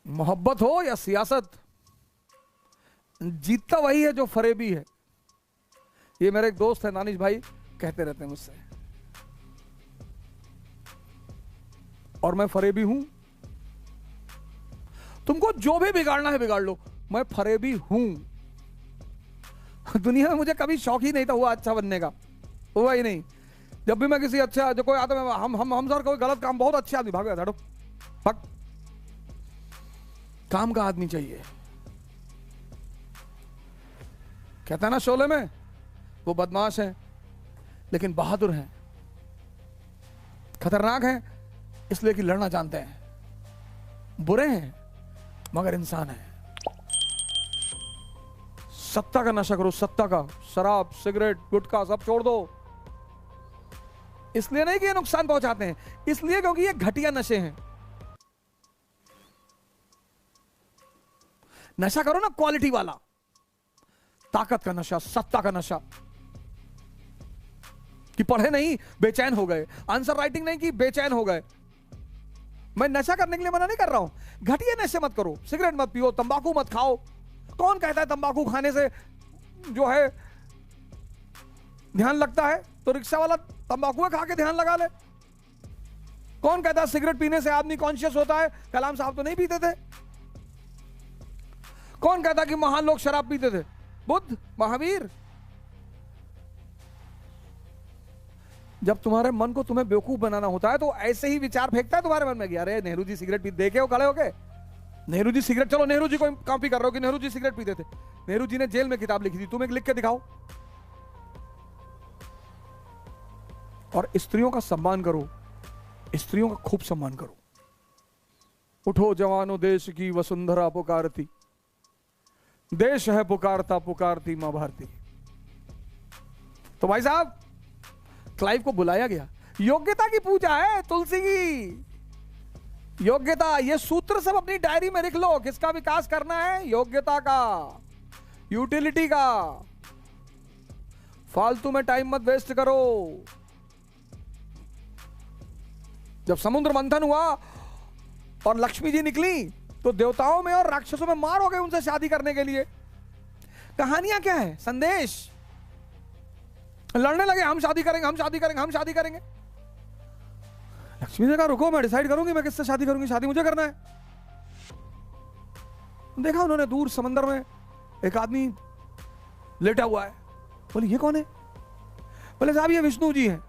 मोहब्बत हो या सियासत, जीतता वही है जो फरेबी है। ये मेरे एक दोस्त है दानिश भाई, कहते रहते हैं मुझसे, और मैं फरेबी हूं। तुमको जो भी बिगाड़ना है बिगाड़ लो, मैं फरेबी हूं। दुनिया में मुझे कभी शौक ही नहीं था हुआ अच्छा बनने का, हुआ ही नहीं। जब भी मैं किसी अच्छा जो कोई आता है, हम सर कोई गलत काम, बहुत अच्छे आदमी, भाग गया भाग। काम का आदमी चाहिए। कहता है ना शोले में, वो बदमाश है लेकिन बहादुर हैं, खतरनाक हैं इसलिए कि लड़ना जानते हैं, बुरे हैं मगर इंसान है। सत्ता का नशा करो, सत्ता का, शराब सिगरेट गुटखा सब छोड़ दो। इसलिए नहीं कि ये नुकसान पहुंचाते हैं, इसलिए क्योंकि ये घटिया नशे हैं। नशा करो ना क्वालिटी वाला, ताकत का नशा, सत्ता का नशा, कि पढ़े नहीं बेचैन हो गए, आंसर राइटिंग नहीं की बेचैन हो गए। मैं नशा करने के लिए मना नहीं कर रहा हूं, घटिया नशे मत करो, सिगरेट मत पियो, तंबाकू मत खाओ। कौन कहता है तंबाकू खाने से जो है ध्यान लगता है? तो रिक्शा वाला तंबाकू खा के ध्यान लगा ले। कौन कहता है सिगरेट पीने से आदमी कॉन्शियस होता है? कलाम साहब तो नहीं पीते थे। कौन कहता कि महान लोग शराब पीते थे? बुद्ध, महावीर। जब तुम्हारे मन को तुम्हें बेवकूफ बनाना होता है तो ऐसे ही विचार फेंकता है तुम्हारे मन में कि अरे नेहरू जी सिगरेट पीते, देखे हो खड़े होके नेहरू जी सिगरेट, चलो नेहरू जी को कॉपी कर रहे हो कि नेहरू जी सिगरेट पीते थे। नेहरू जी ने जेल में किताब लिखी थी, तुम एक लिख के दिखाओ। और स्त्रियों का सम्मान करो, स्त्रियों का खूब सम्मान करो। उठो जवानों देश की वसुंधरा पुकारती, देश है पुकारता पुकारती मां भारती। तो भाई साहब क्लाइव को बुलाया गया, योग्यता की पूजा है तुलसी की। योग्यता, ये सूत्र सब अपनी डायरी में लिख लो। किसका विकास करना है? योग्यता का, यूटिलिटी का। फालतू में टाइम मत वेस्ट करो। जब समुद्र मंथन हुआ और लक्ष्मी जी निकली तो देवताओं में और राक्षसों में मार हो गए उनसे शादी करने के लिए। कहानियां क्या है? संदेश। लड़ने लगे, हम शादी करेंगे, हम शादी करेंगे, हम शादी करेंगे। लक्ष्मी ने कहा रुको, मैं डिसाइड करूंगी मैं किससे शादी करूंगी, शादी मुझे करना है। देखा उन्होंने दूर समंदर में एक आदमी लेटा हुआ है। बोले ये कौन है? बोले साहब ये विष्णु जी हैं।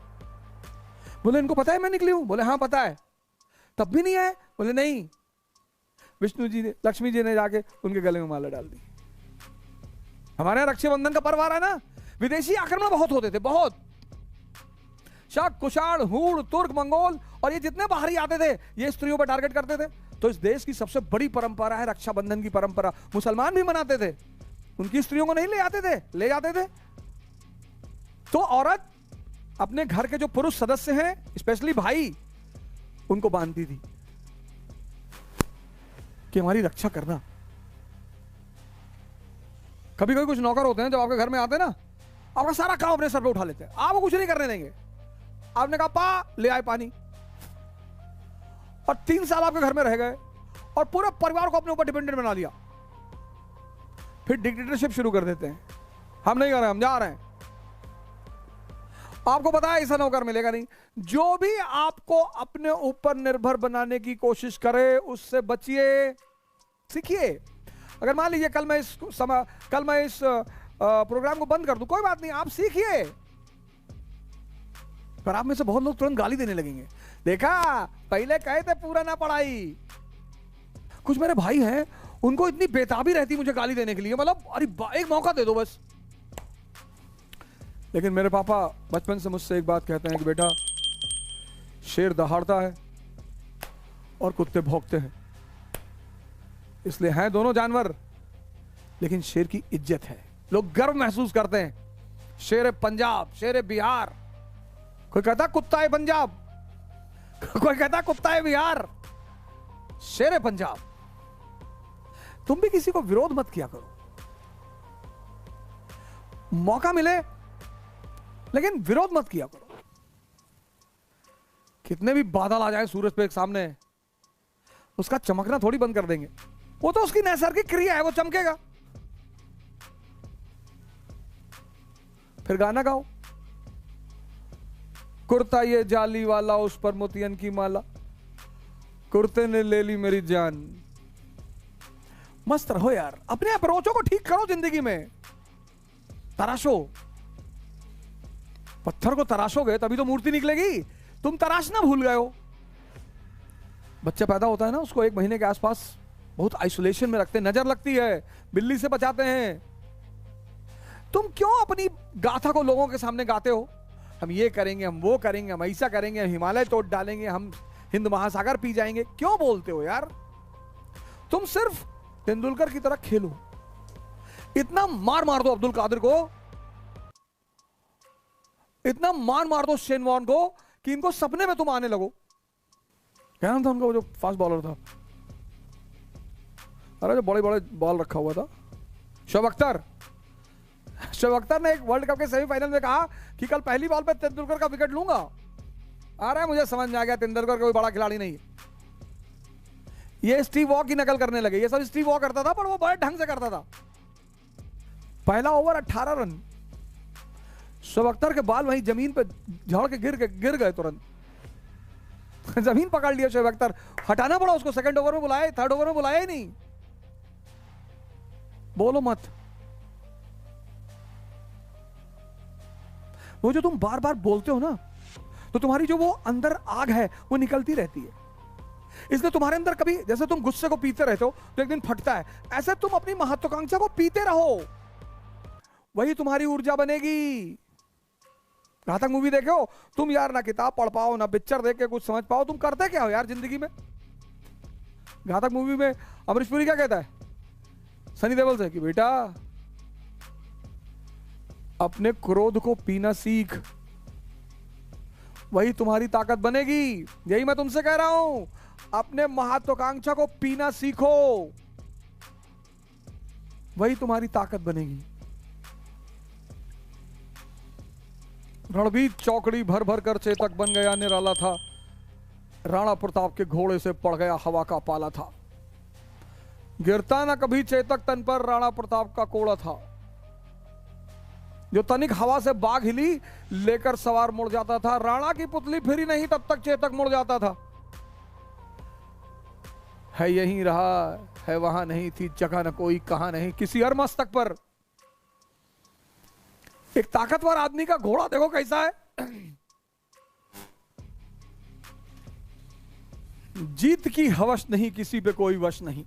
बोले इनको पता है मैं निकली हूं? बोले हाँ पता है। तब भी नहीं आए? बोले नहीं। विष्णु जी ने, लक्ष्मी जी ने जाके उनके गले में माला डाल दी। हमारे यहाँ रक्षाबंधन का पर्व आ रहा है ना, विदेशी आक्रमण बहुत होते थे, बहुत। शक, कुषाण, हूण, तुर्क, मंगोल और ये जितने बाहरी आते थे ये स्त्रियों पर टारगेट करते थे। तो इस देश की सबसे बड़ी परंपरा है रक्षाबंधन की परंपरा। मुसलमान भी मनाते थे, उनकी स्त्रियों को नहीं ले आते थे, ले जाते थे। तो औरत अपने घर के जो पुरुष सदस्य हैं, स्पेशली भाई, उनको बांधती थी कि हमारी रक्षा करना। कभी कभी कुछ नौकर होते हैं जब आपके घर में आते हैं ना, आपका सारा काम अपने सर पे उठा लेते हैं, आपको कुछ नहीं करने देंगे। आपने कहा पा ले आए पानी, और 3 साल आपके घर में रह गए और पूरे परिवार को अपने ऊपर डिपेंडेंट बना दिया। फिर डिक्टेटरशिप शुरू कर देते हैं, हम नहीं कर रहे, हम जा रहे हैं। आपको पता है ऐसा नौकर मिलेगा नहीं। जो भी आपको अपने ऊपर निर्भर बनाने की कोशिश करे उससे बचिए, सीखिए। अगर मान लीजिए कल मैं इस प्रोग्राम को बंद कर दूं, कोई बात नहीं, आप सीखिए। पर आप में से बहुत लोग तुरंत गाली देने लगेंगे। देखा, पहले कहे थे पूरा ना पढ़ाई। कुछ मेरे भाई हैं, उनको इतनी बेताबी रहती मुझे गाली देने के लिए, मतलब अरे एक मौका दे दो बस। लेकिन मेरे पापा बचपन से मुझसे एक बात कहते हैं कि बेटा, शेर दहाड़ता है और कुत्ते भौंकते हैं, इसलिए हैं दोनों जानवर, लेकिन शेर की इज्जत है, लोग गर्व महसूस करते हैं। शेर पंजाब, शेर बिहार, कोई कहता कुत्ता है पंजाब, कोई कहता कुत्ता है बिहार, शेर पंजाब। तुम भी किसी को विरोध मत किया करो, मौका मिले लेकिन विरोध मत किया करो। कितने भी बादल आ जाए सूरज पे एक सामने, उसका चमकना थोड़ी बंद कर देंगे, वो तो उसकी नैसर्गिक क्रिया है, वो चमकेगा। फिर गाना गाओ, कुर्ता ये जाली वाला, उस पर मोतियन की माला, कुर्ते ने ले ली मेरी जान। मस्त रहो यार, अपने अप्रोचों को ठीक करो जिंदगी में, तराशो। पत्थर को तराशोगे तभी तो मूर्ति निकलेगी। तुम तराशना भूल गए हो। बच्चा पैदा होता है ना, उसको 1 महीने के आसपास बहुत आइसोलेशन में रखते हैं, नजर लगती है, बिल्ली से बचाते हैं। तुम क्यों अपनी गाथा को लोगों के सामने गाते हो? हम ये करेंगे, हम वो करेंगे, हम ऐसा करेंगे, हम हिमालय तोड़ डालेंगे, हम हिंद महासागर पी जाएंगे। क्यों बोलते हो यार? तुम सिर्फ तेंदुलकर की तरह खेलो। इतना मार मार दो अब्दुल कादिर को, इतना मार दो शेन वॉर्न को कि इनको सपने में तुम आने लगो। क्या नाम था उनका, वो जो फास्ट बॉलर था? अरे जो बड़े बड़े बॉल रखा हुआ था, शोएब अख्तर। शोएब अख्तर ने एक वर्ल्ड कप के सेमीफाइनल में कहा कि कल पहली बॉल पे तेंदुलकर का विकेट लूंगा। आ रहा है, मुझे समझ में आ गया तेंदुलकर कोई बड़ा खिलाड़ी नहीं है। ये स्टीव वॉ की नकल करने लगे। ये सब स्टीव वॉ करता था, पर वो बड़े ढंग से करता था। पहला ओवर 18 रन, शोएब अख्तर के बाल वहीं जमीन पे झाड़ के गिर गए तुरंत। जमीन पकड़ लिया शोएब अख्तर, हटाना पड़ा उसको। सेकंड ओवर में बुलाया, थर्ड ओवर में बुलाया ही नहीं। बोलो मत। वो जो तुम बार बार बोलते हो ना, तो तुम्हारी जो वो अंदर आग है वो निकलती रहती है। इसलिए तुम्हारे अंदर कभी, जैसे तुम गुस्से को पीते रहते हो तो एक दिन फटता है, ऐसे तुम अपनी महत्वाकांक्षा को पीते रहो, वही तुम्हारी ऊर्जा बनेगी। घातक मूवी देखे हो तुम यार? ना किताब पढ़ पाओ, ना पिक्चर देख के कुछ समझ पाओ, तुम करते क्या हो यार जिंदगी में? घातक मूवी में अमरीश पुरी क्या कहता है सनी देओल से कि बेटा अपने क्रोध को पीना सीख, वही तुम्हारी ताकत बनेगी। यही मैं तुमसे कह रहा हूं, अपने महत्वाकांक्षा को पीना सीखो, वही तुम्हारी ताकत बनेगी। रणबीर चौकड़ी भर भर कर चेतक बन गया निराला था, राणा प्रताप के घोड़े से पड़ गया हवा का पाला था। गिरता ना कभी चेतक तन पर, राणा प्रताप का कोड़ा था। जो तनिक हवा से बाघ हिली लेकर सवार मुड़ जाता था। राणा की पुतली फिरी नहीं तब तक चेतक मुड़ जाता था। है यहीं रहा है वहां नहीं थी जगह न कोई, कहां नहीं किसी और मस्तक पर। एक ताकतवर आदमी का घोड़ा देखो कैसा है। जीत की हवस नहीं, किसी पे कोई वश नहीं।